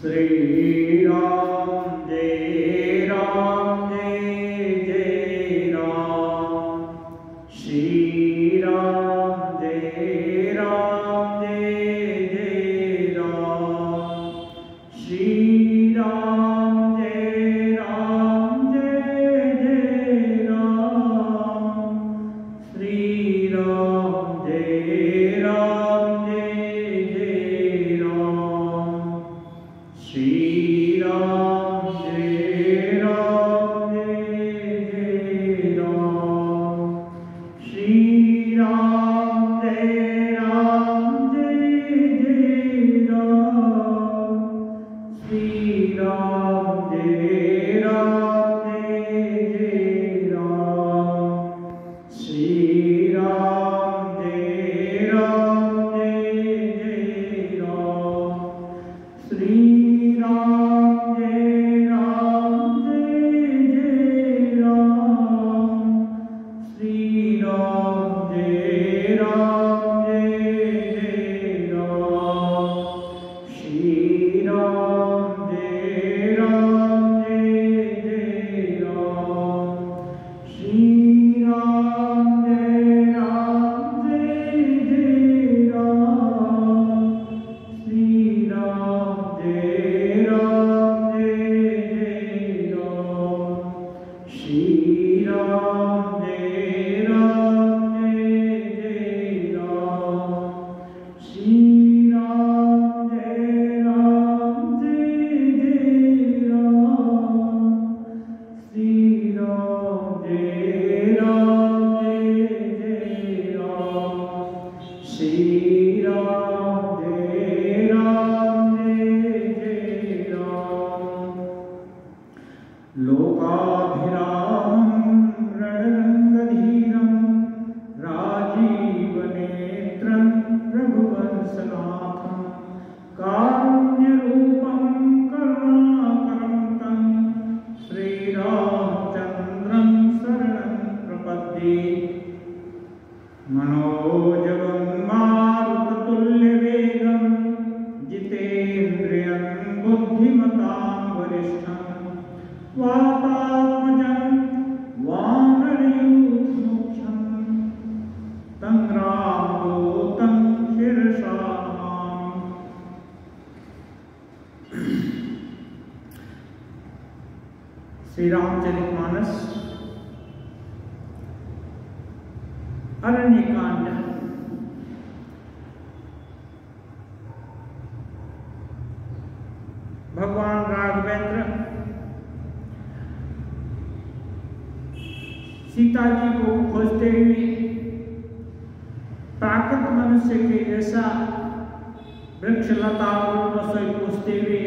श्री राम जय जय राम, श्री राम जय जय राम, श्री राम जय जय राम, श्री राम जय जय राम, श्री राम जय जय राम, श्री राम जय जय राम, श्री राम जय जय राम, श्री राम जय जय राम, श्री राम जय जय राम, श्री राम जय जय राम, श्री राम जय जय राम, श्री राम जय जय राम, श्री राम जय जय राम, श्री राम जय जय राम, श्री राम जय जय राम, श्री राम जय जय राम, श्री राम जय जय राम, लोकाभिरामं रणरङ्गधीरं राजीवनेत्रं रघुवंशनाथं कारुण्यरूपं करुणाकरं तं श्रीरामचन्द्रं शरणं प्रपद्ये। मनोजवं मारुततुल्यवेगं जितेन्द्रियं बुद्धिमतां वरिष्ठं वातात्मजं वानरयूथमुख्यं तं रामदूतं शिरसा नमामि। श्री रामचरितमानस अरण्यकांड। भगवान राघवेंद्र सीता जी को खोजते हुए प्राकृत मनुष्य के जैसा वृक्ष लता से पूछते हुए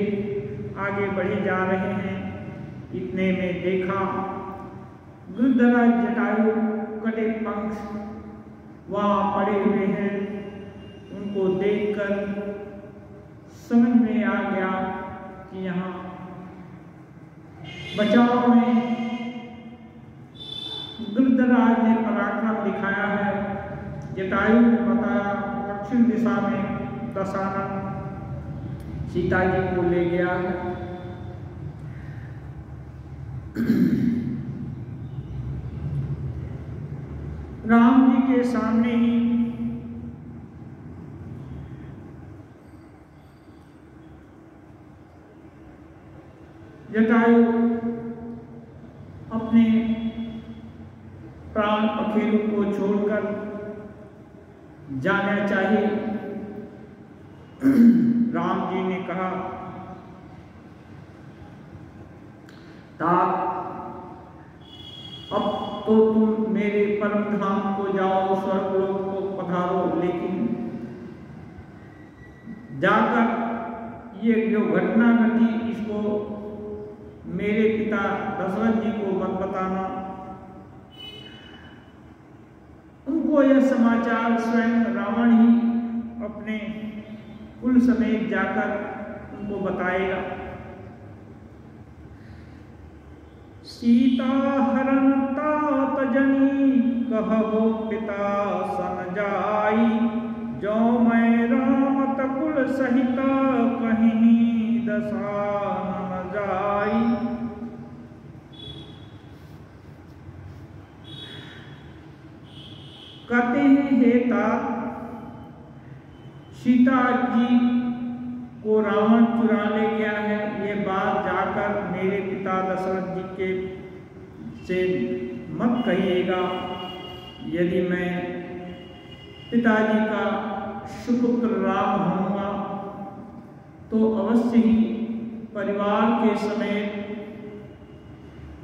आगे बढ़े जा रहे हैं। इतने में देखा गिरधराज जटायु कटे पंख वहाँ पड़े हुए हैं। उनको देखकर समझ में आ गया कि यहाँ बचाव में गिरधराज ने पराक्रम दिखाया है। जटायु ने बताया दक्षिण दिशा में दशानन सीता जी को ले गया है। राम जी के सामने ही जटायु अपने प्राण पखेरु को छोड़कर जाना चाहिए। राम जी ने कहा तात अब तो तुम मेरे परम धाम को जाओ, स्वर्गलोक को पधारो, लेकिन जाकर ये जो घटना घटी इसको मेरे पिता दशरथ जी को मत बताना। उनको यह समाचार स्वयं रावण ही अपने कुल समेत जाकर उनको बताएगा। सीता हरण तात जनी कहबो पिता सन जाई, जो मैं राम तकुल सहित कहीं दशा देता। सीता जी को रावण चुरा ले गया है, ये बात जाकर मेरे पिता दशरथ जी के से मत कहिएगा। यदि मैं पिताजी का सुपुत्र राम होऊंगा तो अवश्य ही परिवार के समेत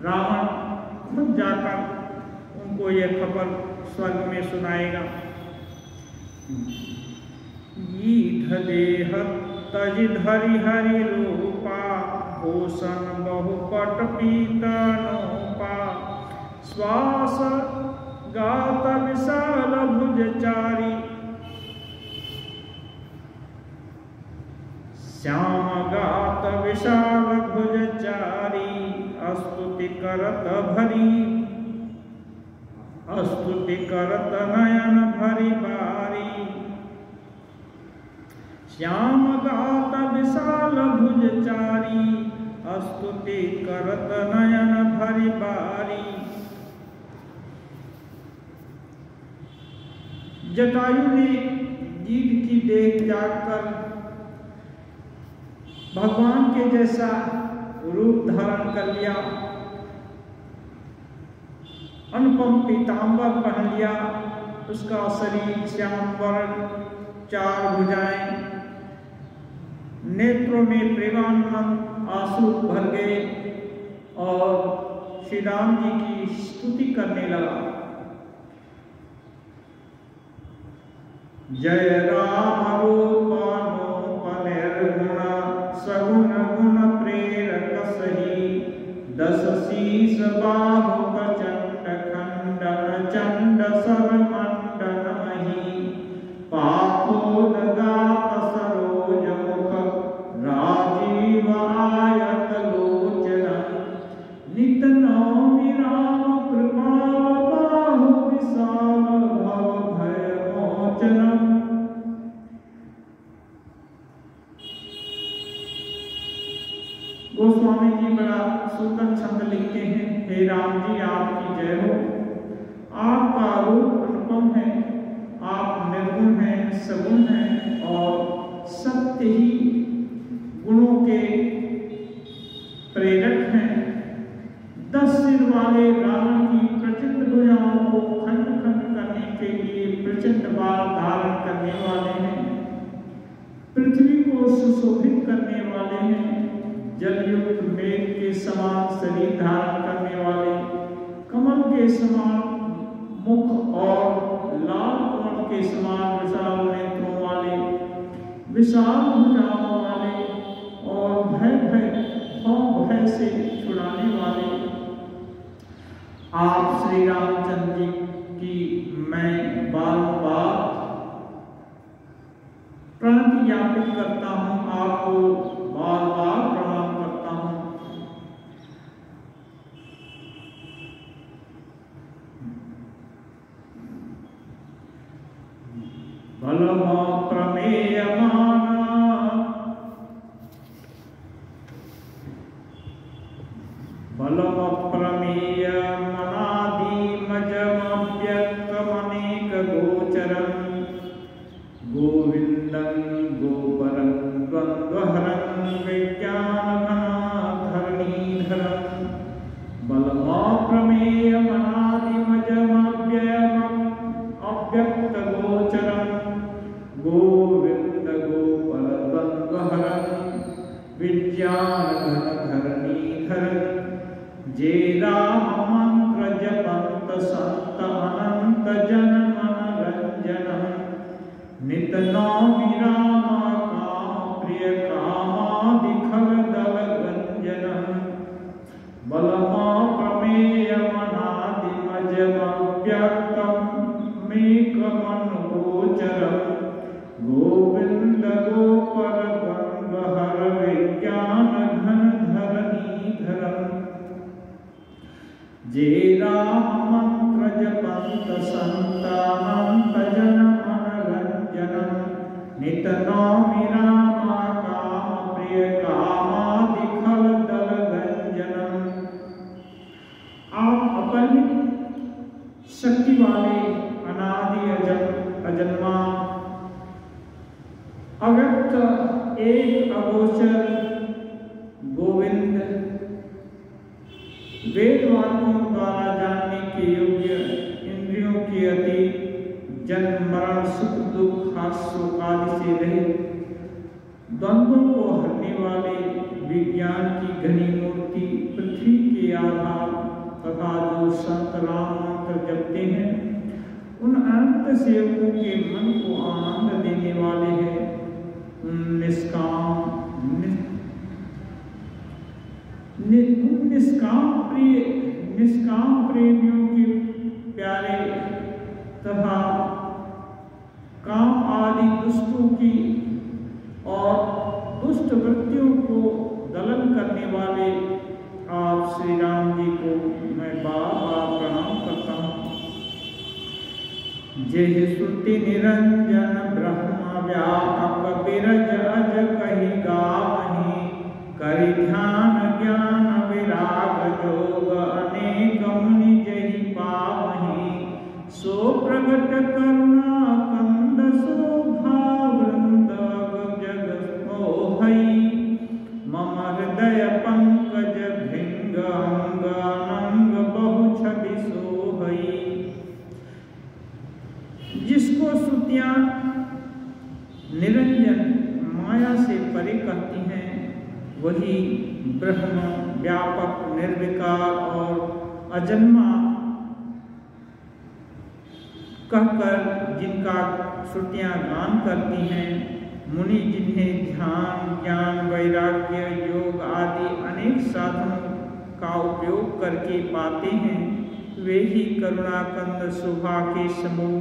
रावण खुद जाकर उनको यह खबर स्वर्ग में सुनाएगा। ईठ देह तज धरि हरि रूपा, भूषण बहुपट पीतनोपा, श्वास गात विशाल भुजचारी, श्याम गात विशाल भुजचारी, स्तुति करत नयन भरी बारी, श्याम गात विशाल भुजचारी, स्तुति करत नयन भरी बारी। जटायु ने गीध की देख जाकर भगवान के जैसा रूप धारण कर लिया, अनुपम पीतांबर पहन लिया, उसका शरीर श्याम वर्ण, चार भुजाएं, नेत्रों में प्रेमानंद आंसू भर गए और श्री राम जी की स्तुति करने लगा। जय राम रूप निर्गुण, सगुण गुण प्रेरक सही, दस शीस बाहु प्रचंड खंडन, चंड सर मंडन मही, पापोदगात सरोज मुख, राजीव आयत लोचन, नित नौमि राम कृपाल बाहु विशाल, भव भय मोचनम। गोस्वामी जी बड़ा सुंदर छंद लिखते हैं। हे राम जी आपकी जय हो, आपका रूप अनुपम है, आप निर्गुण हैं, सगुण हैं और सत्य ही गुणों के प्रेरक हैं। 10 सिर वाले रावण की प्रचंड भुजाओं को खंड खंड करने के लिए प्रचंड बाल धारण करने वाले हैं, पृथ्वी को सुशोभित करने वाले हैं, जलयुक्त मेघ के समान शरीर धारण करने वाले, कमल के समान मुख और लाल कमल के समान विशाल नेत्रों वाले, विशाल भुजाओं वाले और भय से छुड़ाने वाले आप श्री रामचंद्र जी की मैं बार-बार प्रणति ज्ञापित करता हूँ, आपको बार-बार प्रणाम करता हूँ। बलमा प्रमेय मनादि मजमव्यक्तमनेक गोचरं, गोविंदं गोपरं द्वंद्वहरं विज्ञानघनधरणीधरं, बलमा प्रमेय मनादि मजमव्यक्तगोचरं, गोविंद गोपर द्वंद्वहरं विज्ञानघनधरणीधरं, जे राम मंत्र जपंत संत अनंत जन मनरंजनम, नित नौमि राम काम प्रिय कामादि खल दल गंजनम, बलमा प्रमेय मनादि मजमव्यक्तमेकमन गोचरम, गोविंद गोपर द्वंद्वहर विज्ञान घन धरणीधरम, जे राम मंत्र जपंत संतानंत जन मनरंजनम, नित नौमि राम काम प्रिय कामादि खल दल गंजनम। आप अपरिमित शक्ति वाले, अनादि एक अगोचर गोविंद वेद वाक्यों द्वारा जानने के योग्य, इंद्रियों के अति जन्म मरण सुख दुख हास्य आदि से रहित, द्वंद्वों को हरने वाले विज्ञान की घनी मूर्ति, पृथ्वी के आधार तथा जो संत राम मंत्र जपते हैं उन अनंत सेवकों के मन को आनंद देने वाले हैं। उन निष्काम प्रेमियों के प्यारे तथा काम आदि दुष्टों की और दुष्ट वृत्तियों को दलन करने वाले आप श्री राम जी को मैं बार बार प्रणाम करता हूँ। जय श्रुति निरंजन ब्रह्म व्यापक बिरज अज कही गावहीं, करि ध्यान ज्ञान विराग जोग अनेक मुनि जहि पावहीं, सो प्रगट करुणा कंद शोभा वृंद जग मोहई, मम हृदय पंकज भृंग अंग अनंग बहु छवि सोहई। जिसको श्रुतियां निरंजन माया से परे कहती हैं, वही ब्रह्म व्यापक निर्विकार और अजन्मा कहकर जिनका श्रुतियां गान करती हैं, मुनि जिन्हें ध्यान ज्ञान वैराग्य योग आदि अनेक साधनों का उपयोग करके पाते हैं, वे ही करुणाकंद शोभा के समूह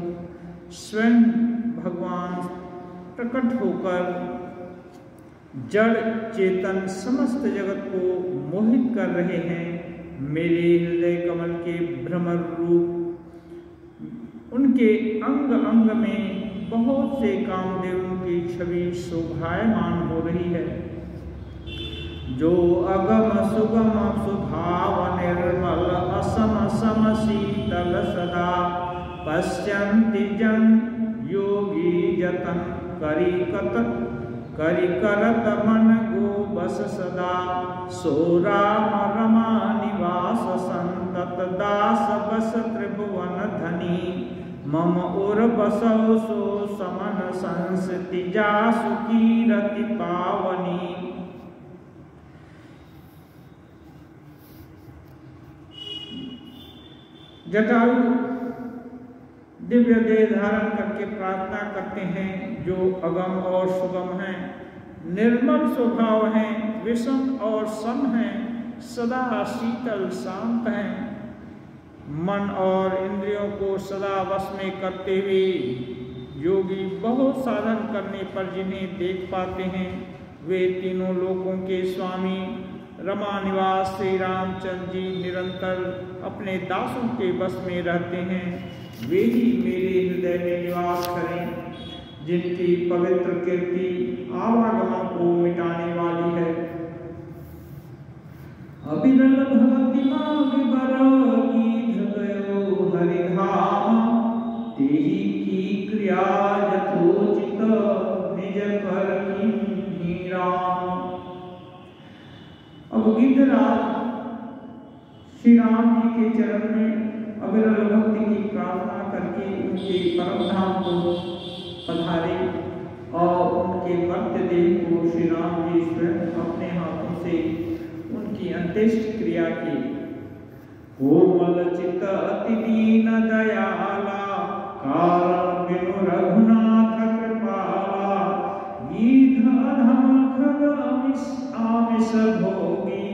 स्वयं भगवान प्रकट होकर जड़ चेतन समस्त जगत को मोहित कर रहे हैं। मेरे हृदय कमल के भ्रमर रूप उनके अंग अंग में बहुत से कामदेवों की छवि शोभायमान हो रही है। जो अगम सुगम सुभाव निर्मल असम सम शीतल सदा, पश्यन्ति जन योगी जतन करि करत मन गो बस सदा, सो राम रमा निवास संतत दास बस त्रिभुवन धनी, मम उर बसौ सो समन संसति जासु कीरति पावनी। जटायु दिव्य देह धारण करके प्रार्थना करते हैं, जो अगम और सुगम हैं, निर्मल स्वभाव हैं, विषम और सम हैं, सदा शीतल शांत हैं, मन और इंद्रियों को सदा वश में करते हुए योगी बहुत साधन करने पर जिन्हें देख पाते हैं, वे तीनों लोकों के स्वामी रमा निवास श्री रामचंद्र जी निरंतर अपने दासों के बस में रहते हैं। वे ही मेरे हृदय में निवास करें, जिनकी पवित्र कीर्ति आवागमन को मिटाने वाली है। अविरल भक्ति मांग बर गीत गयो हरिधाम, तेहि की क्रिया यथोचित निज कर कीन्ही राम। अब गिद्धराज श्री राम जी के चरण में अविरल भक्ति की प्रार्थना करके उनके परम धाम को पधारे और उनके मर्त्य देह को श्री राम जी स्वयं अपने हाथों से उनकी अंत्येष्टि क्रिया की। कोमल चित्त अति दीन दयाला, कारण बिनु रघुनाथ कृपाला, गीध अधम खग आमिष भोगी,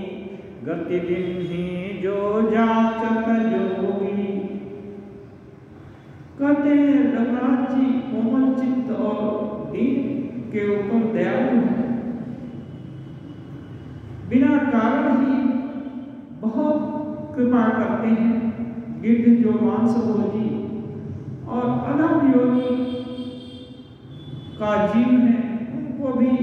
गति दिन्हि जो जाचक जोगी। कहते हैं रघुनाथ जी कोमल चित्त और दीन के ऊपर दयालु हैं, बिना कारण ही बहुत कृपा करते हैं। गिद्ध जो मांस भोजी और अधम योनि का जीव है, उनको भी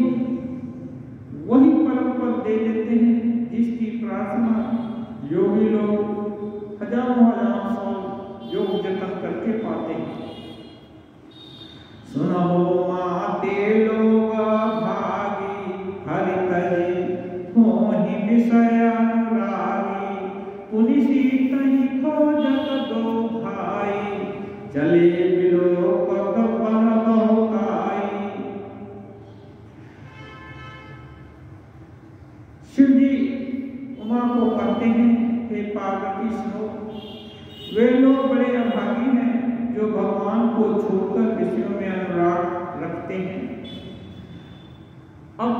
वही परम पद दे देते हैं जिसकी प्रार्थना योगी लोग हजारों हजार साल योग जतन करके पाते हैं। सुनो माते लोग भागी, विषय अनुरागी, पुनिसी तहि खोजत दो भाई, चले बिलोकत बन बहुकाई। शिव जी उमा को कहते हैं, हे पार्वती सुनो, वे लोग बड़े अभागी हैं जो भगवान को छोड़कर विषयों में अनुराग रखते हैं। अब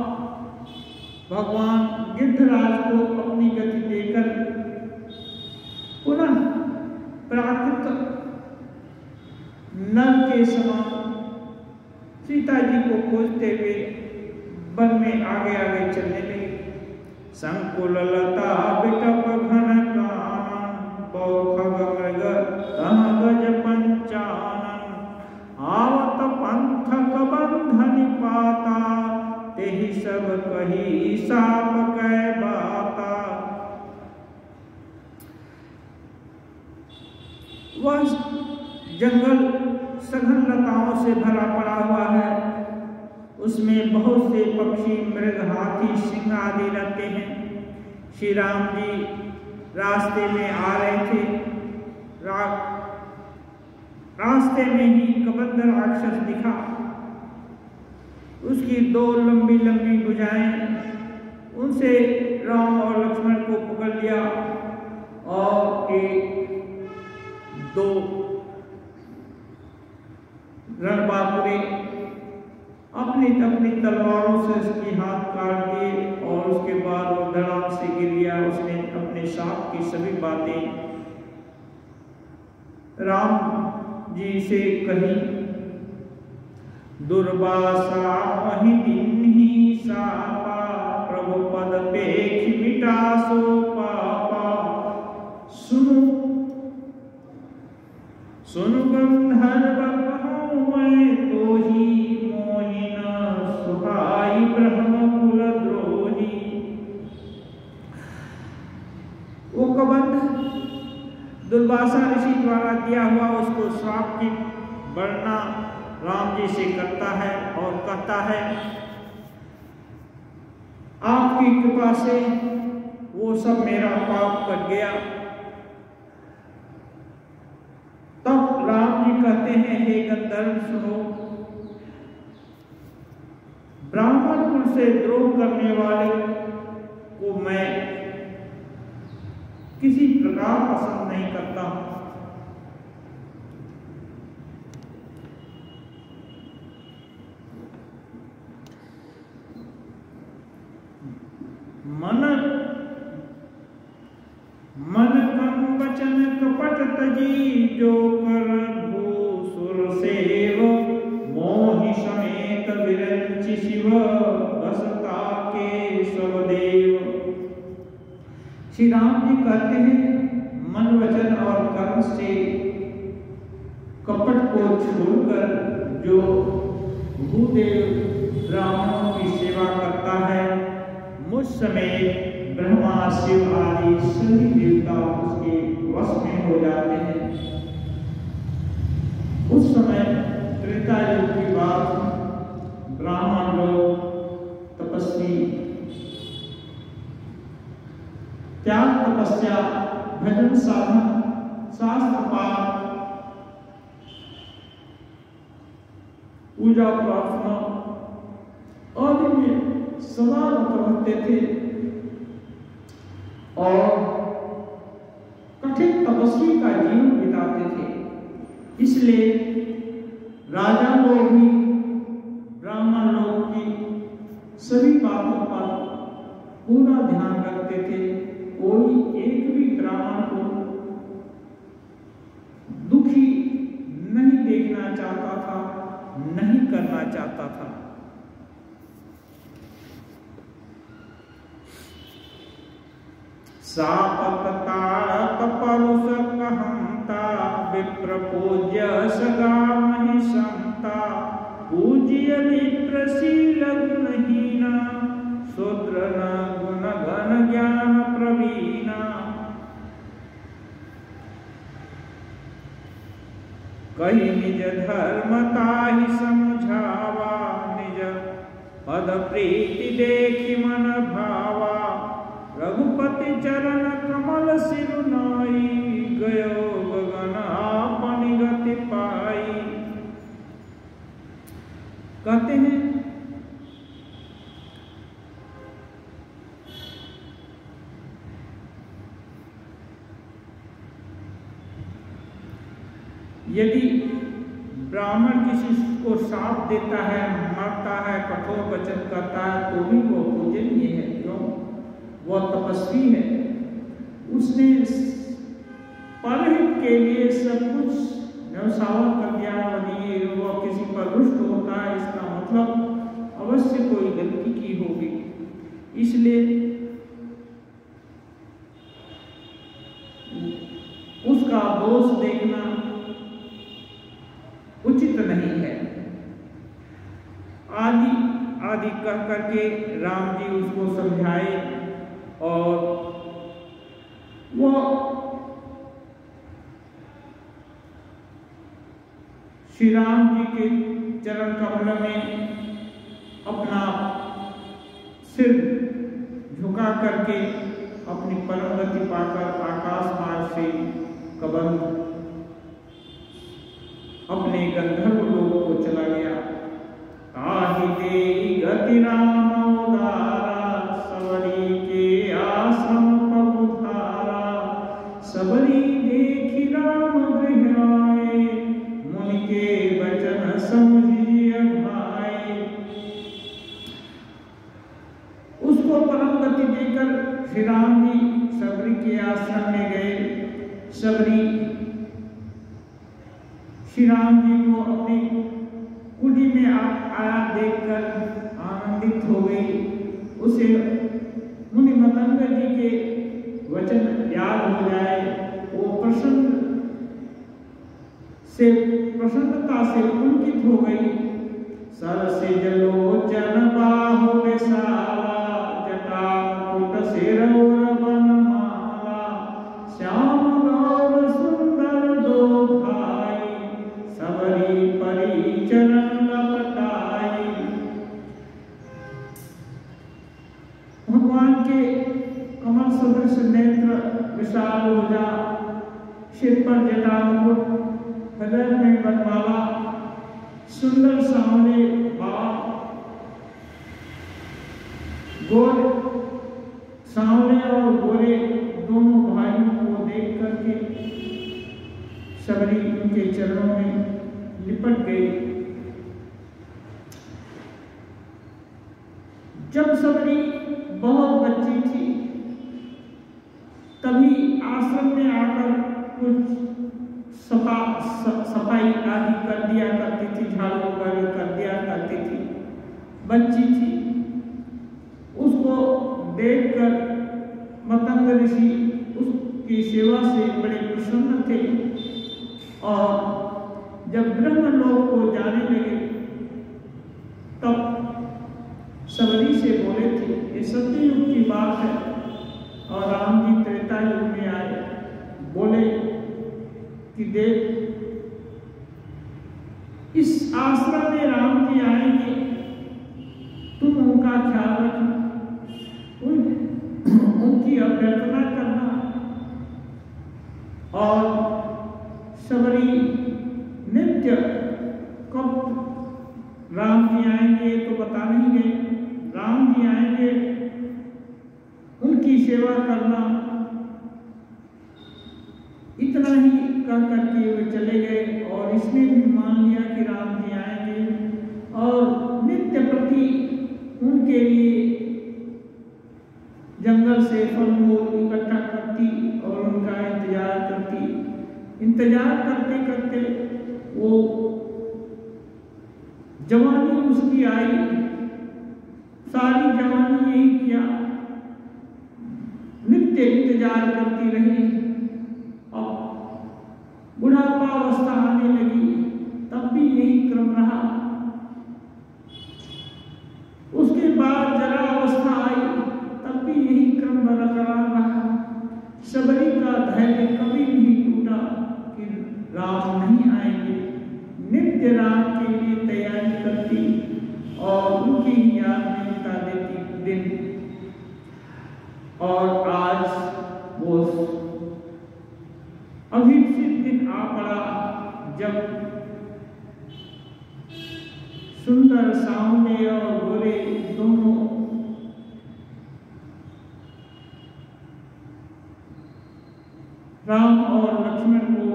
भगवान गिद्धराज को अपनी गति देकर पुनः प्राकृत नल के समान सीता जी को खोजते हुए वन में आगे आगे चलने लगे। संकुल लता बिटप घन कानन, बौखग मृग तह गज पंचानन, आवत पंथक बंधन पाता, तेहि सब कही साप कै बाता। वह जंगल सघन लताओं से भरा पड़ा हुआ है, उसमें बहुत से पक्षी, मृग, हाथी, सिंह आदि रहते हैं। श्री राम जी रास्ते में आ रहे थे। रास्ते में ही कबंध राक्षस दिखा। उसकी दो लंबी लंबी भुजाएं, उनसे राम और लक्ष्मण को पकड़ लिया और एक दो रणबांकुरे अपनी अपनी तलवारों से उसकी हाथ काट दिए और उसके बाद वो धड़ाम से गिर गया। उसने अपने साप की सभी बातें राम जी से कही। दुर्वासा वही दिन ही सापा, प्रभु पद पेख मिटा सो पापा। सुनु गंधर्व कहूँ मैं तो ही, मोहिन सुहाई ब्रह्म कुल द्रोही। वो कबंध दुर्वासा ऋषि द्वारा दिया हुआ उसको श्राप की वर्णना राम जी से करता है और कहता है, आपकी कृपा से वो सब मेरा पाप कट गया। तब राम जी कहते हैं, हे गंधर्व सुनो, ब्राह्मण कुल से द्रोह करने वाले को मैं किसी प्रकार पसंद नहीं करता। मन कम वचन कपट तजी, जो कर भूसुर सेव, मोहि समेत विरंचि शिव, बसता के सब देव। श्री राम जी कहते हैं, मन वचन और कर्म से कपट को छोड़कर जो भूदेव ब्राह्मणों की सेवा करता है, मुझ समेत ब्रह्मा शिव आदि सभी देवता उसके वश में हो जाते हैं। उस समय त्रेता युग की बात, ब्राह्मण लोग तपस्वी त्याग, तपस्या, भजन, साधन, शास्त्र पाठ, पूजा प्रार्थना आदि में सदा रहते थे और कठिन तपस्वी का जीवन बिताते थे। इसलिए राजा लोग भी ब्राह्मण लोग की सभी बातों पर पूरा ध्यान रखते थे। कोई एक भी ब्राह्मण को दुखी नहीं देखना चाहता था, नहीं करना चाहता था। सापत तारक परुष कहंता, विप्र पूज्य सगा महि समता, पूज्य विप्रशील गुणहीना, शूद्र न गुण घन ज्ञान प्रवीणा। कही निज धर्मता ही समझावा, निज पद प्रीति देखि मन भावा, पति चरण कमल सिरुनाई, गयो गगन आपन गति पाई। कहते हैं यदि ब्राह्मण किसी को श्राप देता है, मारता है, कठोर वचन करता है, तो भी वो पूजनीय है। क्यों? वह तपस्वी है, उसने परहित के लिए सब कुछ न्यौछावर कर दिया। यदि वह किसी पर रुष्ट होता है, इसका मतलब अवश्य कोई गलती की होगी। इसलिए उसका दोष देखना उचित नहीं है। आदि आदि कह करके राम जी उसको समझाए और वो श्री राम जी के चरण कमल में अपना सिर झुका करके अपनी परम गति पाकर आकाश मार्ग से कबंध अपने गंधर्व लोक को चला गया। ताहि देहि गति राम उदारा, सबरी के आश्रम पहुँचारा। सबरी देखि राम गृह आए, मुनि के वचन समझिए भाई। उसको परम गति देकर श्री राम जी सबरी के आश्रम में गए। सबरी श्री राम जी को अपनी कुटी में आया देखकर आनंदित हो गई। उसे मुनि मतंग जी के वचन याद हो जाए, वो प्रसन्नता से पुलकित हो गई। सर से जलोचन बाहु विशाला, जटा मुकुट सिर और बनमाला। श्याम गौर सुंदर दो भाई, सबरी परी चरण लपटाई। भगवान के कमल सदृश नेत्र, विशाल भुजा, सिर पर जटा मुकुट, हृदय में बनमाला, सुंदर सांवले बाल, गोरे सांवले और गोरे दोनों भाइयों को देख करके सबरी उनके चरणों में लिपट गई। जब सबरी बहुत बच्ची थी, तभी आश्रम में आकर कुछ सफाई आदि कर दिया करती थी, झाड़ू वगैरह कर दिया करती थी। बच्ची थी, उसको देखकर मतंग ऋषि उसकी सेवा से बड़े प्रसन्न थे और जब ब्रह्मलोक को जाने लगे तब सबरी से बोले थे, ये सत्ययुग की बात है और राम जी त्रेता युग में आए। बोले कि देख, इस आश्रम में राम जी आएंगे, तुम उनका ख्याल रखना, उनकी अभ्यर्थना करना। और सबरी नित्य कब राम जी आएंगे तो बता नहीं गए, राम जी आएंगे उनकी सेवा करना, इतना ही कह करके वे चले गए। और इसमें भी मान लिया कि राम जी आएंगे और नित्य प्रति उनके लिए जंगल से फल मूल इकट्ठा करती और उनका इंतजार करती। इंतजार करते करते वो जवानी उसकी आई, सारी जवानी यही किया, नित्य इंतजार करती रही। और बुढ़ापा अवस्था आने लगी, तब भी यही क्रम रहा। उसके बाद जरा अवस्था आई, तब भी यही क्रम बरकरार रहा। सबरी का धैर्य कभी नहीं टूटा कि राम नहीं आएंगे। नित्य राम के लिए तैयारी करती और उनकी ही याद में बिता देती दिन। और आज जब सुंदर सांवले और गोरे दोनों राम और लक्ष्मण को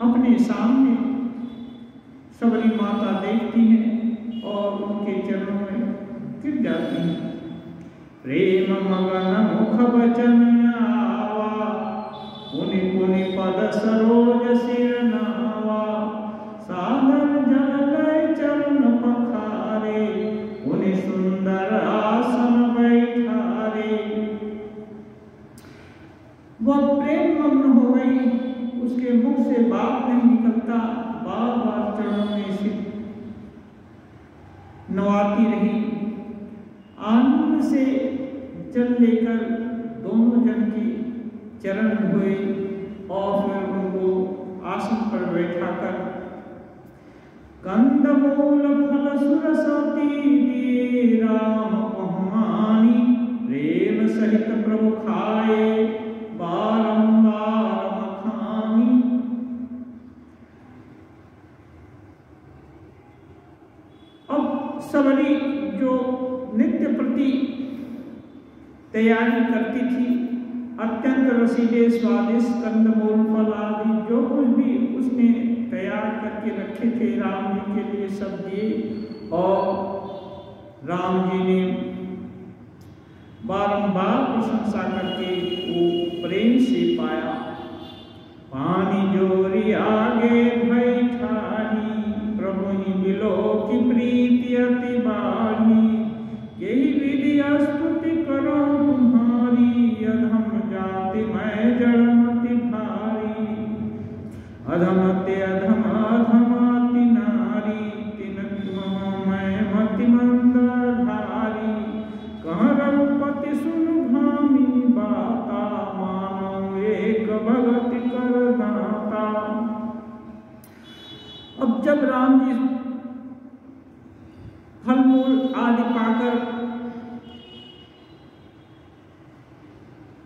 अपने सामने सबरी माता देखती हैं और उनके चरणों में गिर जाती हैं। प्रेम मगन मुख वचन आवा, पुनि पुनि पद सरोज सिर नावा, सागर जल लय चरण पखारे, पुनि सुंदर आसन बैठारे। वह प्रेम मग्न हो गई, उसके मुख से बात नहीं निकलता, बार बार चरणों में सिर नवाती रही। आनंद से जल लेकर दोनों जन की चरण धोए और फिर उनको आसन पर बैठाकर कंदमूल फल सुरसती दिए राम पहुमानी, प्रेम सहित प्रभु खाए बारंबार मखानी। अब सबरी जो नित्य प्रति तैयारी करती थी, अत्यंत रसीले स्वादिष्ट कंदमूल फल आदि जो कुछ भी उसने तैयार करके रखे थे राम जी के लिए सब दिए और राम जी ने बारंबार प्रशंसा करके वो प्रेम से पाया। पानी जोरी आगे भई ठानी, प्रभु ही बिलो की प्रीति अति बाढ़ी, यही विधि स्तुति करो तुम्हारी, अधम जाति मैं जड़मति भारी, अधमते अधम अधमाति नारी, तिन मैं मति मंदधारी, कह रघुपति सुन भामी बाता, मानो एक भगति कर दाता। अब जब राम जी फल मूल आदि पाकर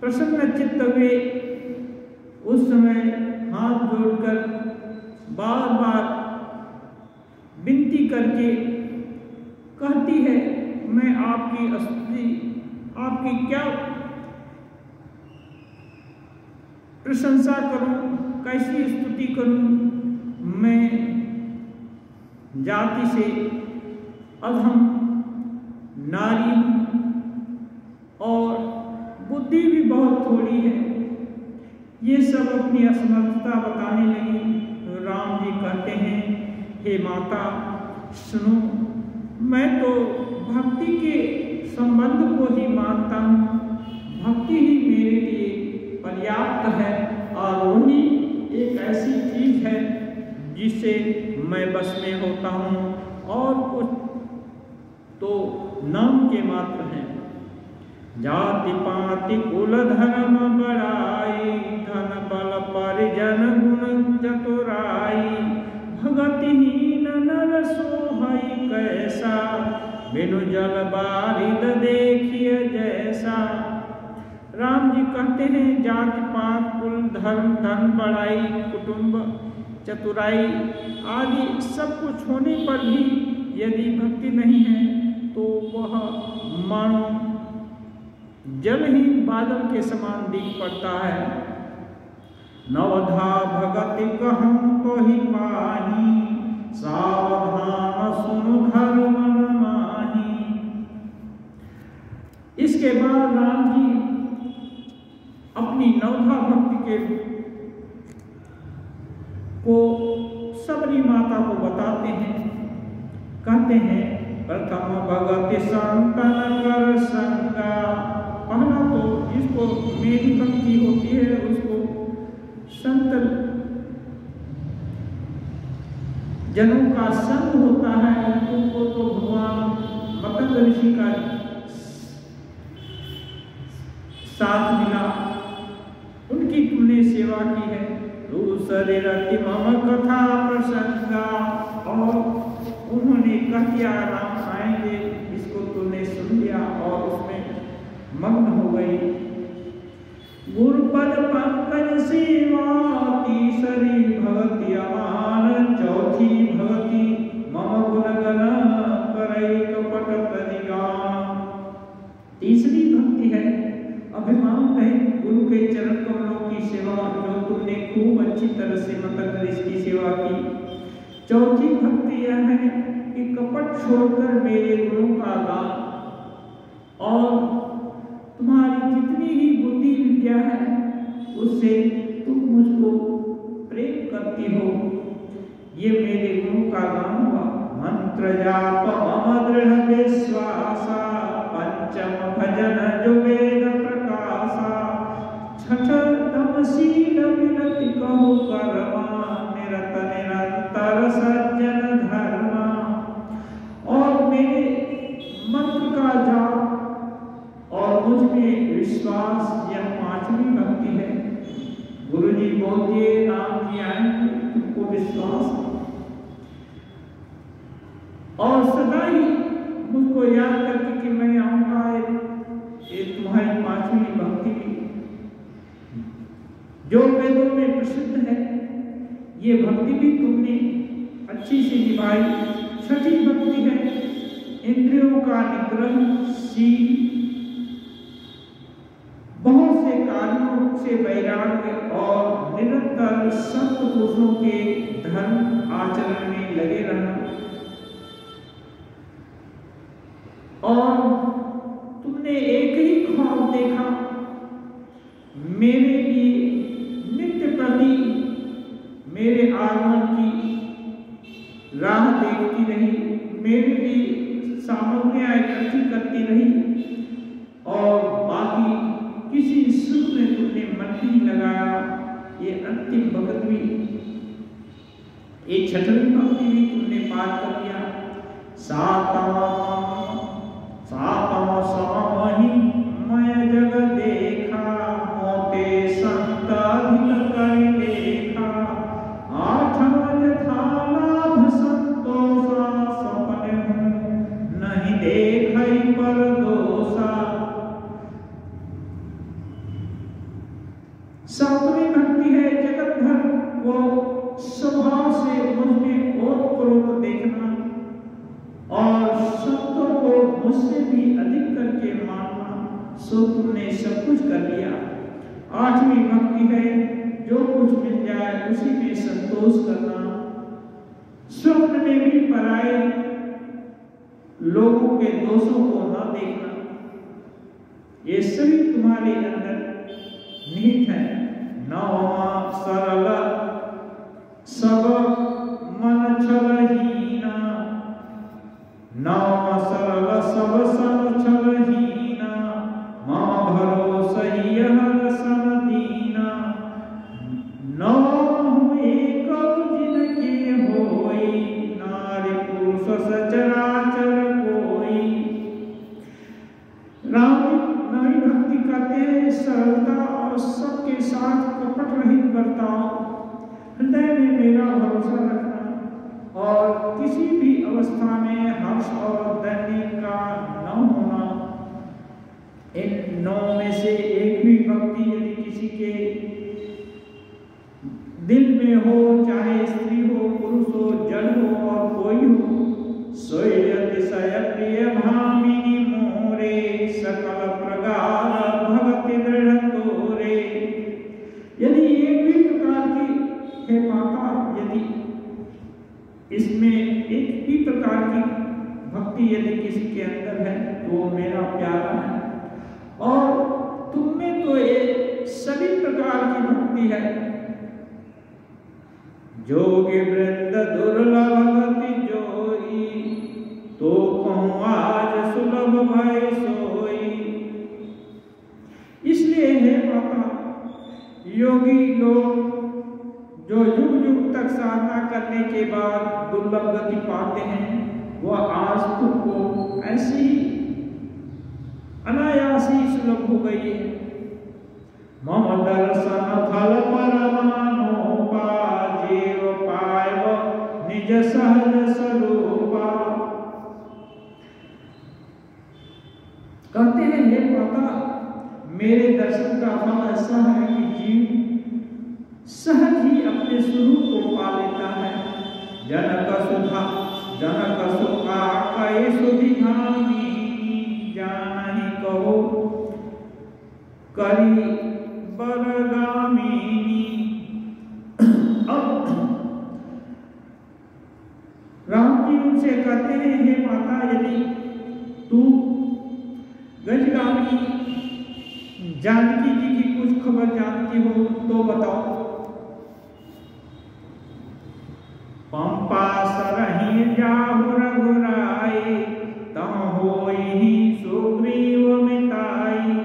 प्रसन्न चित्त हुए, उस समय हाथ जोड़कर बार बार विनती करके कहती है, मैं आपकी स्तुति, आपकी क्या प्रशंसा करूं, कैसी स्तुति करूं। मैं जाति से अधम नारी हूं और बुद्धि भी बहुत थोड़ी है। ये सब अपनी असमर्थता बताने लगी। राम जी कहते हैं, हे माता सुनो, मैं तो भक्ति के संबंध को ही मानता हूँ, भक्ति ही मेरे लिए पर्याप्त है और वही एक ऐसी चीज है जिससे मैं बस में होता हूँ, और कुछ तो नाम के मात्र हैं। जाति पाति कुल धर्म बड़ाई, धन बल परिजन गुण चतुराई, भगतिहीन नर सोहई कैसा, बिनु जल बारिद देखिए जैसा। राम जी कहते हैं, जाति पात कुल धर्म धन बड़ाई कुटुंब चतुराई आदि सब कुछ होने पर भी यदि भक्ति नहीं है तो वह मानो जलहीन बादल के समान दिख पड़ता है। नवधा भगति कहूं तो ही पाही, सावधान सुनु धर्म माही। इसके बाद राम जी अपनी नवधा भक्ति के को सबरी माता को बताते हैं। कहते हैं, प्रथम भगति संतन कर संगा। पहला तो जिसको मेरी भक्ति होती है उसको संत जनों का संग होता है। तुमको तो भगवान मतंग ऋषि का साथ मिला, उनकी तुमने सेवा की है। दूसरे रति मम कथा प्रसंगा, और उन्होंने कह दिया राम आएंगे, इसको तूने सुन लिया और उसमें मग्न हो गई। गुरुपद पंकज सेवा तीसरी भगति अमान चौथी भगति मम गुणगण करई कपट तनिगान। तीसरी भक्ति है अभिमान रहित गुरु के चरण कमलों की सेवा, जो तुमने खूब अच्छी तरह से मतलब इसकी सेवा की। चौथी भक्ति यह है कि कपट छोड़कर मेरे गुणों का गान, और तुम्हारी जितनी ही बुद्धि विद्या है उससे तुम मुझको प्रेम करती हो, ये मेरे गुणों का गान हुआ। मंत्र जाप मम दृढ़ विश्वासा, पंचम भजन जो वेद प्रकाशा, छठ तमशील विनति कहु कर्मा, निरत निरंतर सज्जन धर्मा। और मेरे मंत्र का जाप और मुझ में विश्वास, यह पांचवी भक्ति है। गुरु जी बोलते राम जी आएंगे, तुमको विश्वास है और सदा ही मुझको याद करके कि मैं आऊंगा। ये तुम्हारी पांचवी भक्ति जो वेदों में प्रसिद्ध है, ये भक्ति भी तुमने अच्छी से निभाई। छठी भक्ति है इंद्रियों का निग्रह शील, बहुत से कार्यों से वैराग्य और निरंतर संत पुरुषों के धर्म आचरण में लगे रहना। और तुमने एक ही ख्वाब देखा, मेरे लिए नित्य प्रति मेरे आगमन की राह देखती रही, मेरे लिए सामग्रियां इकट्ठी करती रही, और बाकी किसी सुख में तुमने मन नहीं लगाया। ये अंतिम भक्ति भी, ये छठवीं भक्ति भी तुमने पार कर लिया। सातम सममहि मय जग देखा, मोटे संत अधिक करि लेखा, आठम यथा लाभ संतोषा, सपने नहीं देखै पर दोषा। सातवीं भक्ति है जगत भर को स्वभाव से मुझ में ओतप्रोत देखना, और संतों को मुझसे भी अधिक करके मानना। सो तुमने सब कुछ कर लिया। आठवीं भक्ति है जो कुछ मिल जाए उसी में संतोष करना, स्वप्न में भी पराये लोगों के दोषों को न देखना। ये सभी तुम्हारे अंदर निहित है। नवमा सरल सब मन छलहीना, नवमा सरल सब सन छलहीना, मम भरोसहि हर सन दीना। नवम एक जिनके होई, नारी पुरुष सचराचर कोई। राम नवी भक्ति करते हैं सरलता और सबके साथ कपट रहित बर्ताव, हृदय में मेरा भरोसा रखना और किसी भी अवस्था में हर्ष और दैन्य का न होना। इन नौ में से एक भी भक्ति यदि किसी के दिल में हो, चाहे स्त्री हो पुरुष हो जड़ हो और कोई हो, सोय अतिशय प्रिय भामिनी मोरे, सकल प्रगार भक्ति दृढ़ तोरे। यदि एक भी प्रकार की हे माता, यदि इसमें एक भी प्रकार की भक्ति यदि किसी के अंदर है तो वो मेरा प्यारा है। और तुम में तो ये सभी प्रकार की भक्ति है। जोगी वृंद दुर्लभ भक्ति जोई, तो कहूँ आज सुलभ भय सोई। इसलिए हे माता, योगी लोग जो युग युग तक साधना करने के बाद दुर्लभ गति पाते हैं, वह आज तुमको ऐसी अनायासी सुलभ हो गई है। मम दर्शन फल परमानोपा, जीव पायव निज सहज स्वरूपा। कहते हैं हे माता, मेरे दर्शन का फल ऐसा है कि जीव सहज ही अपने स्वरूप को पा लेता है। जनक सुखा कहे सुधिगामी जानी कहो करी बरगामिनी। अब राम जी उनसे कहते हैं, हे माता, यदि तू गजगामी जानकी जी की कुछ खबर जानती हो तो बताओ। पंपा सरहि जाहु रघुराई तहाँ होई सुग्रीव मिताई।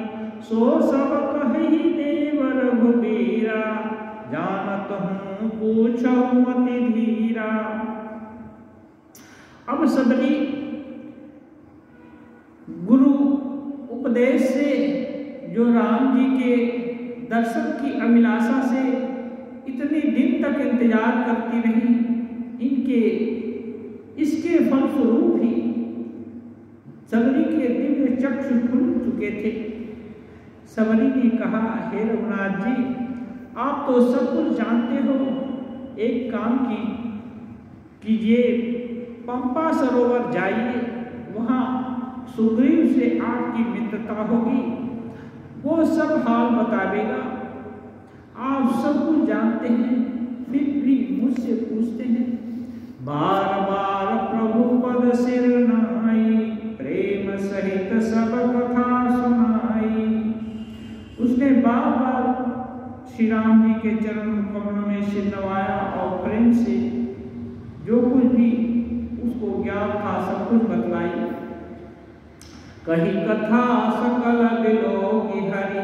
सो सब कहि देव रघुबीरा जानत हूँ पूछहु मति धीरा। अब सबरी गुरु उपदेश से जो राम जी के दर्शन की अभिलाषा से इतने दिन तक इंतजार करती रही, इनके इसके फलस्वरूप ही सबरी के दिव्य चक्षु खुल चुके थे। सबरी ने कहा, हे रघुनाथ जी, आप तो सब कुछ जानते हो, एक काम कीजिए, पंपा सरोवर जाइए, वहाँ सुग्रीव से आपकी मित्रता होगी, वो सब हाल बतावेगा। आप सब कुछ जानते हैं, फिर भी मुझसे पूछते हैं। बार बार प्रभु पद सिर नाई, प्रेम सहित सब कथा सुनाई। उसने बार बार श्री राम जी के चरण कमलों में सिर नवाया और प्रेम से जो कुछ भी उसको ज्ञान था सब कुछ बतलाई। कही कथा सकल बिलो की हरि,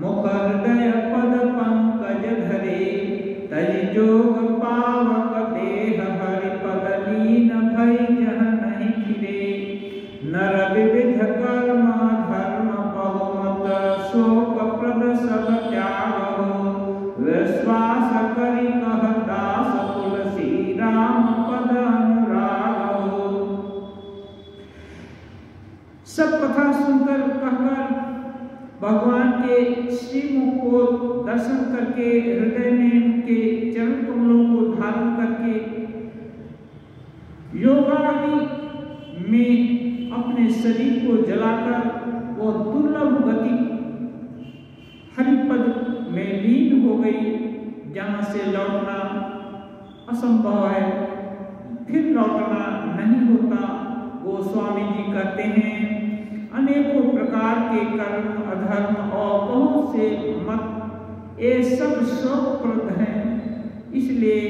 मुख हृदय पद पंकज धरे। तज जोग पावक देह हरि पद लीन भई जह नहीं फिरे। नर विविध कर्म धर्म बहुमत, शोक प्रद सब त्याग हो। विश्वास करि कह दास तुलसी, राम पद अनुराग हो। सब कथा सुनकर कहकर भगवान के श्रीमुख को दर्शन करके, हृदय में उनके चरण कमलों को धारण करके, योगाग्नि में अपने शरीर को जलाकर वो दुर्लभ गति हरिपद में लीन हो गई, जहां से लौटना असंभव है, फिर लौटना नहीं होता। वो स्वामी जी कहते हैं, अनेकों प्रकार के कर्म, अधर्म और बहुत से मत, ये सब शोकप्रद हैं। इसलिए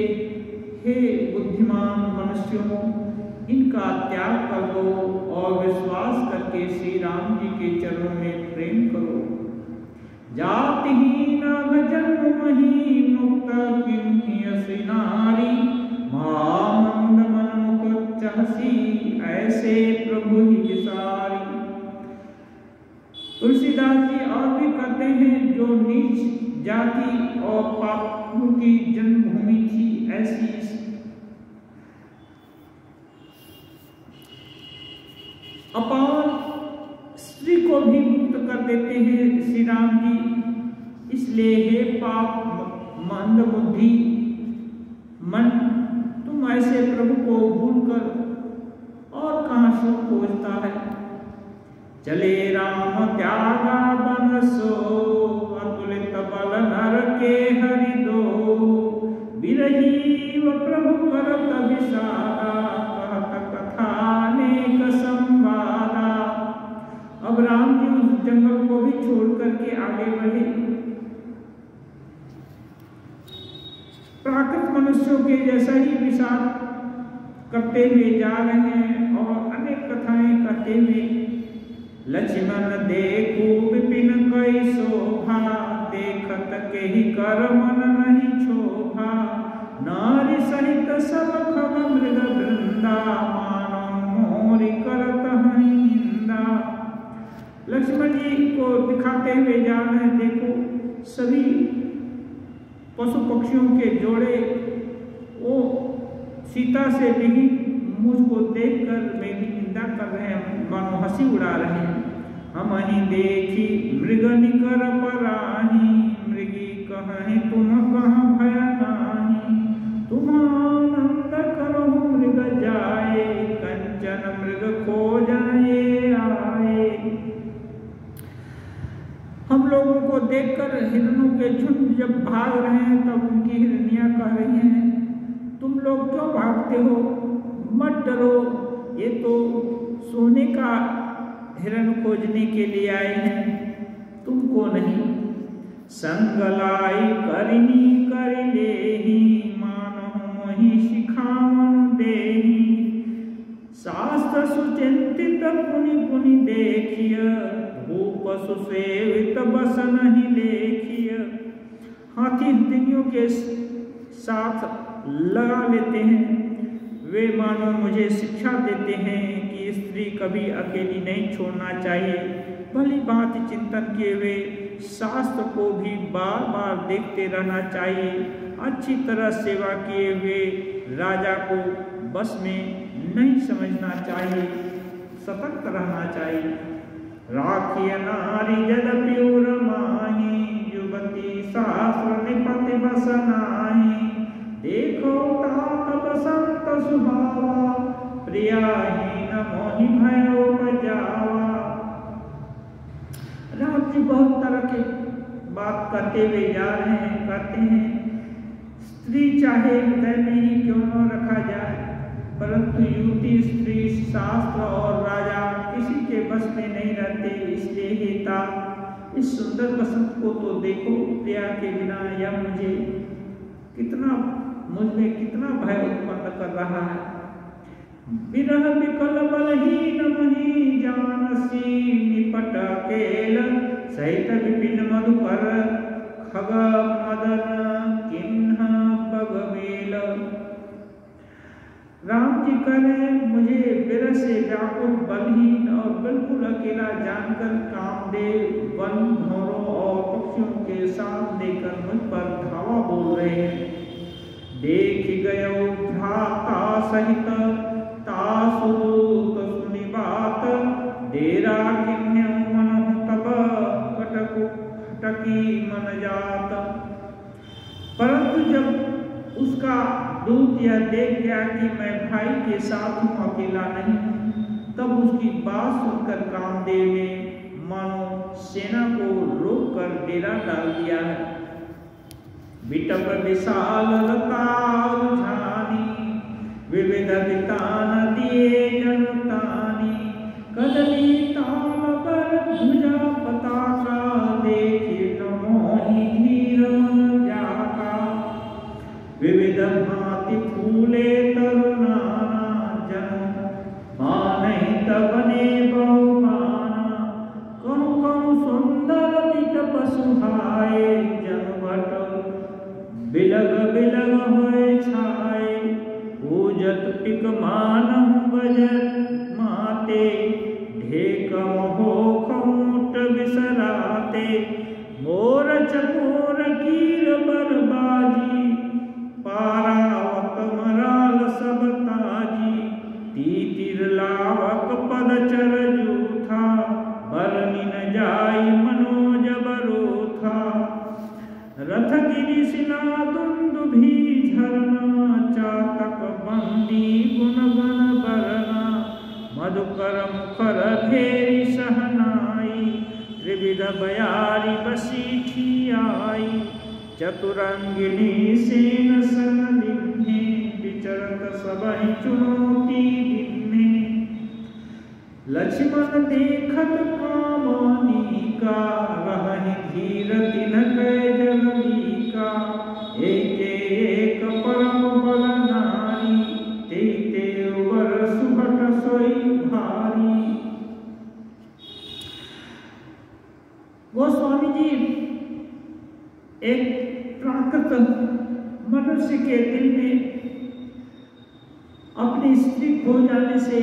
हे बुद्धिमान मनुष्यों, इनका त्याग कर दो और विश्वास करके श्री राम जी के चरणों में प्रेम करो। जातिहीन जन्महि मुक्त किन्हि नारी, महामंद मनमुख चहसी ऐसे प्रभु ही विसारी। तुलसीदास जी और भी कहते हैं, जो नीच जाति और पापों की जन्मभूमि थी, ऐसी अपार स्त्री को भी मुक्त कर देते हैं श्री राम जी। इसलिए हे पाप मंद बुद्धि मन, तुम ऐसे प्रभु को भूलकर और कहां सुख खोजता है। चले राम त्यागा बन सो, अतुलित बल नर के हरि दो। बिरही व प्रभु करत विषादा, कहत कथा अनेक संवादा। अब राम जी उस जंगल को भी छोड़ करके आगे बढ़े। प्राकृत मनुष्यों के जैसा ही विषाद करते हुए जा रहे हैं और अनेक कथाएं कहते हुए। लक्ष्मण देखू विपिन कई शोभा, देखत के ही कर मन नहीं क्षोभा। नारी सहित सब खग मृग वृंदा, मानव मोरी करत हई निंदा। लक्ष्मण जी को दिखाते हुए जा रहे, देखो सभी पशु पक्षियों के जोड़े वो सीता से भी मुझको देखकर मेरी निंदा कर रहे हैं, मानो हंसी उड़ा रहे हैं। हम ही देखी मृग निकर पराही, मृगी कहे तुम कहाँ भय नाही, तुम आनंद करो मृग जाए, कंचन मृग खो जाए आए। हम लोगों को देखकर हिरणों के झुंड जब भाग रहे हैं तब उनकी हिरनियां कह रही हैं, तुम लोग क्यों भागते हो, मत डरो, ये तो सोने का हिरण खोजने के लिए आए हैं, तुमको नहीं। संगलाई करनी कर लेही, मानो मोहि सिखावन देही, शास्त्र सुचिंतित पुनि पुनि देखिय, भूप सुसेवित बस नहीं लेखिय। हाथी हथिनियों के साथ लगा लेते हैं, वे मानो मुझे शिक्षा देते हैं कि स्त्री कभी अकेली नहीं छोड़ना चाहिए। भली बात चिंतन किए हुए शास्त्र को भी बार बार देखते रहना चाहिए। अच्छी तरह सेवा किए हुए राजा को बस में नहीं समझना चाहिए, सतर्क रहना चाहिए। राखिय नारी यद्यपि माही, युवती शास्त्र निपति बस नाही, देखो तात बसंत सुहावा, प्रियाहीन मोहि भयो बजावा। राम जी बहुत तरह के बात करते हुए जा रहे हैं, कहते हैं स्त्री चाहे हृदय में ही क्यों न रखा जाए, परंतु युवती, स्त्री, शास्त्र और राजा किसी के बस में नहीं रहते। इसलिए हे तात, इस सुंदर बसंत को तो देखो, प्रिया के बिना यह मुझे मुझ में कितना भय उत्पन्न कर रहा है। विरह विकल बलहीन मही जानसी, निपट केल सहित विपिन मधुकर, खग मदन किन्ह बगबेल। राम जी कह रहे हैं मुझे विरह से व्याकुल, बलहीन और बिल्कुल अकेला जानकर कामदेव वन भौरों और पक्षियों के साथ लेकर मुझ पर धावा बोल रहे हैं। देख गयो भ्राता सहित तासुदूत सुनि बात, डेरा किन्ह्यो मनहु तब कटकु खटकी मन जात। परंतु जब उसका दूत यह देख गया कि मैं भाई के साथ हूँ, अकेला नहीं हूँ, तब उसकी बात सुनकर कामदेव ने मानो सेना को रोक कर डेरा डाल दिया है। विटप विशाल लतार झानी, विविध वितान दिए जनतानी, कदली ताल पर भुजा पताका, देखे न मोहि धीर मन जाका। विविध भांति फूले तरुनाना, जन मानहि तबने बहुमाना। कहु कहु सुंदर विटप सुहाए, जन भट बिलग बिलग होए छाए। पूजत पिक मानहु गजर माते, ढेकम होख ऊंट बिसराते। मोर चकोर कीर बरबाजी, पारावत मराल सब ताजी। तीतिर लावक पदचर जूथा, बरनि न जाई मनोज बरोथा। रथ गिरि शिला दुंदुभि झरना, चातक बंदी गुण गण बरना। मधुकर मुखर घेरी सहनाई, त्रिविध बयारी बसीठी आई। चतुरंगिनी सेन सन लिन्हे, विचरत सबहि चुनौती दिन्हे। लक्ष्मण देखत कामानी का, रहहि धीर तिनक जगदीका। एक एक परम बल नारी, तेते उबर सुभट सोई भारी। गोस्वामी जी एक प्राकृत मनुष्य के दिल में अपनी स्त्री खो जाने से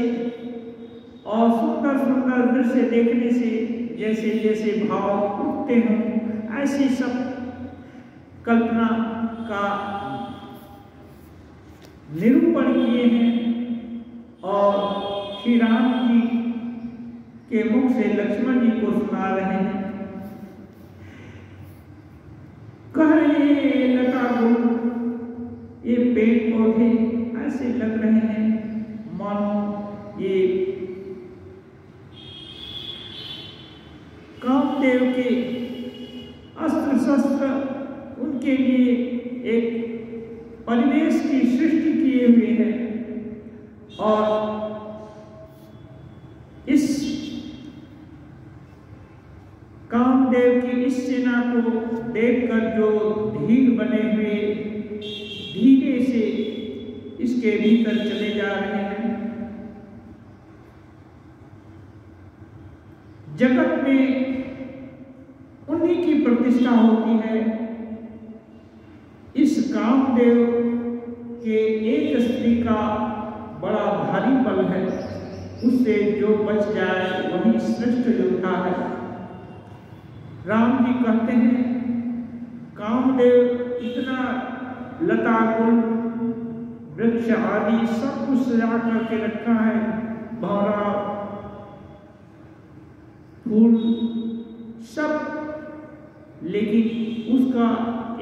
और सुंदर सुंदर दृश्य देखने से जैसे जैसे भाव उठते हों, ऐसी सब कल्पना का निरूपण किए हैं। और श्री राम जी के मुख से लक्ष्मण जी को सुना रहे हैं। कह रहे लता गुल, ये पेड़ पौधे ऐसे लग रहे हैं मानो ये कामदेव के अस्त्र शस्त्र उनके लिए एक परिवेश की सृष्टि किए हुए हैं और इस कामदेव की इस सेना को देखकर जो धीर बने हुए धीरे से इसके भीतर चले जा रहे हैं। जगत में उन्हीं की प्रतिष्ठा होती है। इस कामदेव के एक स्त्री का बड़ा भारी बल है, उससे जो बच जाए वही श्रेष्ठ योद्धा है। राम जी कहते हैं कामदेव इतना लता गुल वृक्ष आदि सब कुछ सजा करके रखा है, भौरा फूल सब, लेकिन उसका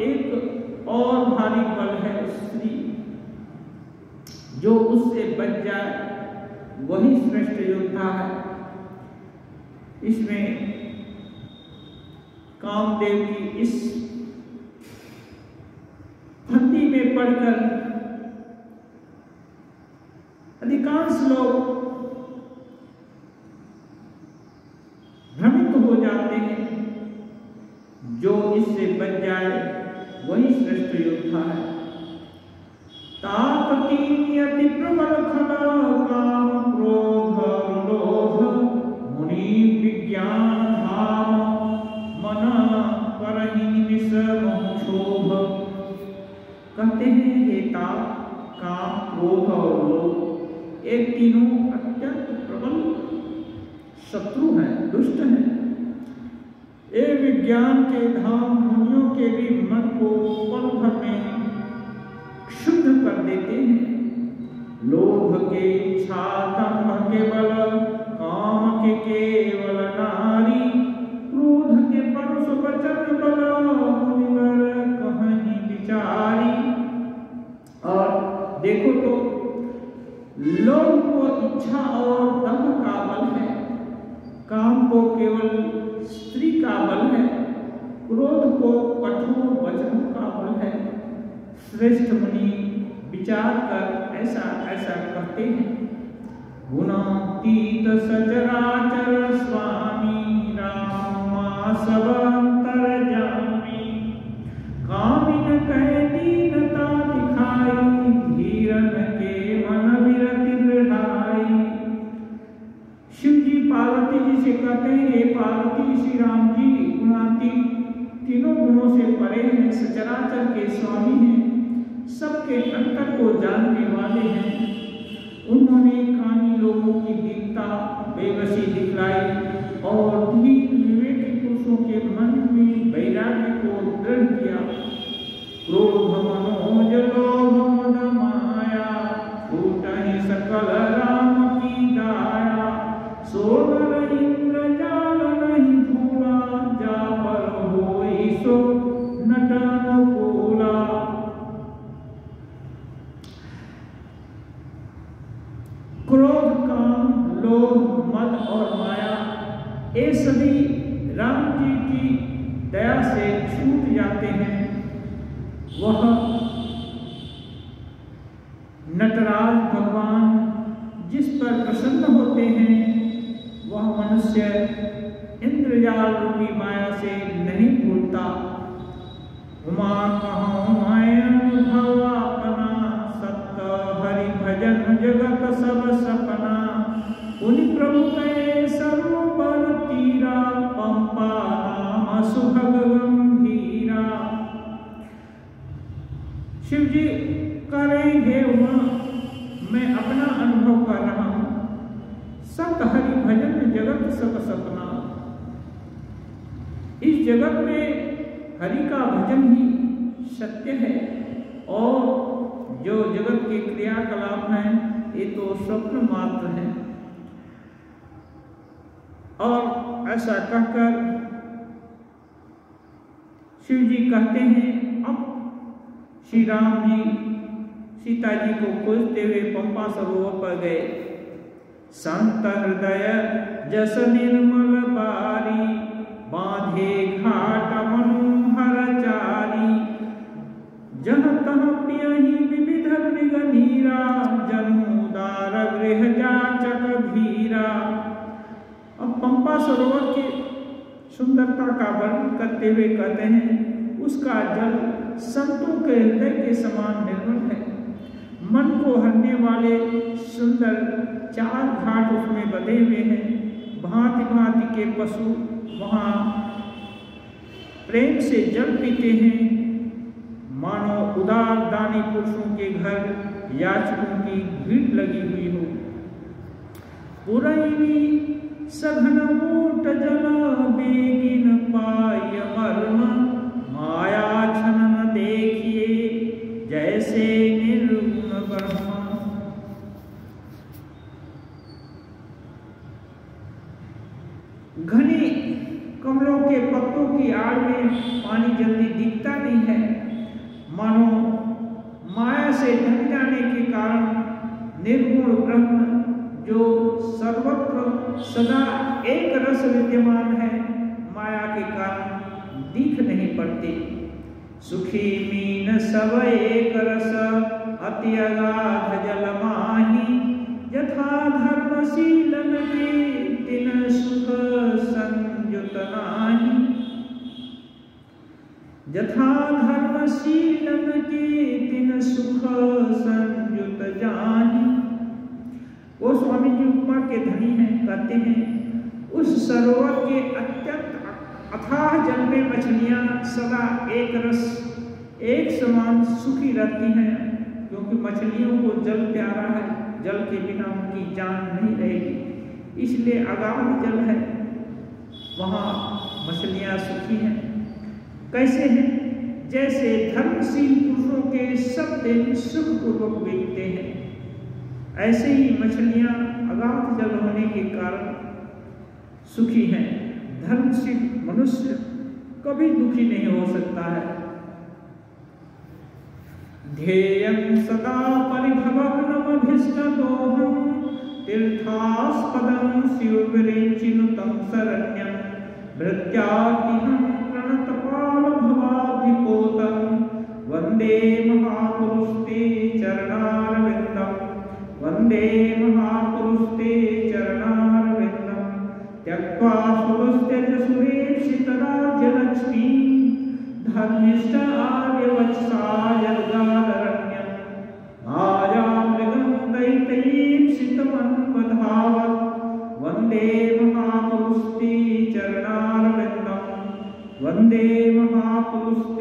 एक और भारी बल है स्त्री, जो उससे बच जाए वही श्रेष्ठ योद्धा है। इसमें कामदेव की इस फंदी में पड़कर अधिकांश लोग भ्रमित हो जाते हैं। जो इससे बच जाए वही श्रेष्ठ योद्धा है। तापती अति प्रबल खल काम क्रोध लोभ मुनि विज्ञान धाम मन करहि निस मोह। कहते हैं ये ताप काम क्रोध और लोभ ये तीनों अत्यंत प्रबल शत्रु हैं, दुष्ट हैं। ये विज्ञान के धाम मुनियों के भी मन को पल भर में शुद्ध कर देते हैं। लोभ के इच्छा दंभ के बल काम के केवल नारी, क्रोध के परुष वचन बल मुनिवर कहीं विचारी। और देखो तो लोभ को इच्छा और दंभ का बल है, काम को केवल स्त्री का बल है, क्रोध को कठोर वचनों का बल है। श्रेष्ठ मुनि विचार कर ऐसा ऐसा कहते हैं। गुणातीत सचराचर स्वामी राम सब अंतर्यामी, कामिन कह दीनता दिखाई, धीरन के मन विरति दृढ़ाई। शिव जी पार्वती जी से कहते हैं हे पार्वती, श्री राम जी गुणातीत तीनों गुणों से परे हैं, सचराचर के स्वामी हैं, सबके अंतर को जानने वाले हैं। उन्होंने कामी लोगों की दीनता बेबसी दिखलाई और धीर विवेकी पुरुषों के मन में वैराग्य को दृढ़ किया। क्रोध मनोज लोभ मद माया, छूटहि सकल राम की दाया। सोनर इंद्र जाल नहीं भूला, जा पर होई सो नटन भूला। क्रोध काम लोभ मद और माया ये सभी राम जी की दया से छूट जाते हैं। वह नटराज भगवान जिस पर प्रसन्न होते हैं वह मनुष्य इंद्रजाल रूपी माया से नहीं भूलता। उमा कहूँ माया अनुभव अपना, सत्य हरि भजन जगत सब सपना। उनि प्रभु गए सरोवर तीरा, पंपा नाम सुभग गंभीरा। शिव जी करेंगे उमा, मैं अपना अनुभव कर रहा हूँ। सत्य हरि भजन जगत सब सपना। इस जगत में हरि का भजन ही सत्य है और जो जगत के क्रियाकलाप हैं ये तो स्वप्न मात्र हैं। और ऐसा कहकर शिव जी कहते हैं, अब श्री राम जी सीता जी को खोजते हुए पंपा सरोवर पर गए। संत हृदय जस निर्मल बारी, बांधे घाट मनोहर चारी। जह तह पियहि विविध मृग नीरा, जनुदार गृह जाचक भीरा। अब पंपा सरोवर की सुंदरता का वर्णन करते हुए कहते हैं, उसका जल संतों के हृदय के समान निर्मल है। मन को हरने वाले सुंदर 4 घाट उसमें बंधे हुए हैं। भांति भांति के पशु वहाँ प्रेम से जल पीते हैं, मानो उदार दानी पुरुषों के घर याचकों की भीड़ लगी हुई हो। पुरैनी सघन ऊट जल बेगिन पाय मर्म, माया छनन देखिए जैसे निर्गुण ब्रह्म। घने कमलों के पत्तों की आड़ में पानी जल्दी दिखता नहीं है, मानो माया से ढक जाने के कारण निर्गुण ब्रह्म जो सर्वत्र सदा एक रस विद्यमान है, माया के कारण दिख नहीं पड़ते। सुखी मीन सब एक रस, अति अगाध जल माही। यथा धर्मशीलन के तिन सुख संयुत नाही। यथा धर्मशीलन के तिन सुख संयुत जानी। वो स्वामी जी उपमा के धनी हैं, कहते हैं उस सरोवर के अत्यंत अथाह जल में मछलियां सदा एक रस एक समान सुखी रहती हैं, क्योंकि मछलियों को जल प्यारा है, जल के बिना उनकी जान नहीं रहेगी, इसलिए अगाध जल है, वहाँ मछलियां सुखी हैं। कैसे हैं? जैसे धर्मशील पुरुषों के सब दिन सुखपूर्वक बीतते हैं, ऐसे ही मछलियां अगाध जल होने के कारण सुखी हैं। धर्मशील मनुष्य कभी दुखी नहीं हो सकता है। ध्येयं सदा परिभवग्नमभीष्टदोहं, तीर्थास्पदं शिवविरिञ्चिनुतं शरण्यं। भृत्यातिहं प्रणतपालभवाब्धिपोतं, वन्दे महापुरुषते चरणारविन्दं। वन्दे महापुरुषते चरणारविन्दं। त्यक्त्वा सुरस्त्यज सुरेप्सितराज्यलक्ष्मी, धर्मिष्ठ आर्यवत्सा यद्गादरण्यं। मायामृगं दैत्यैप्सितमन्वधावत्, वन्दे महापुरुषते चरणारविन्दं। वन्दे महापुरुषते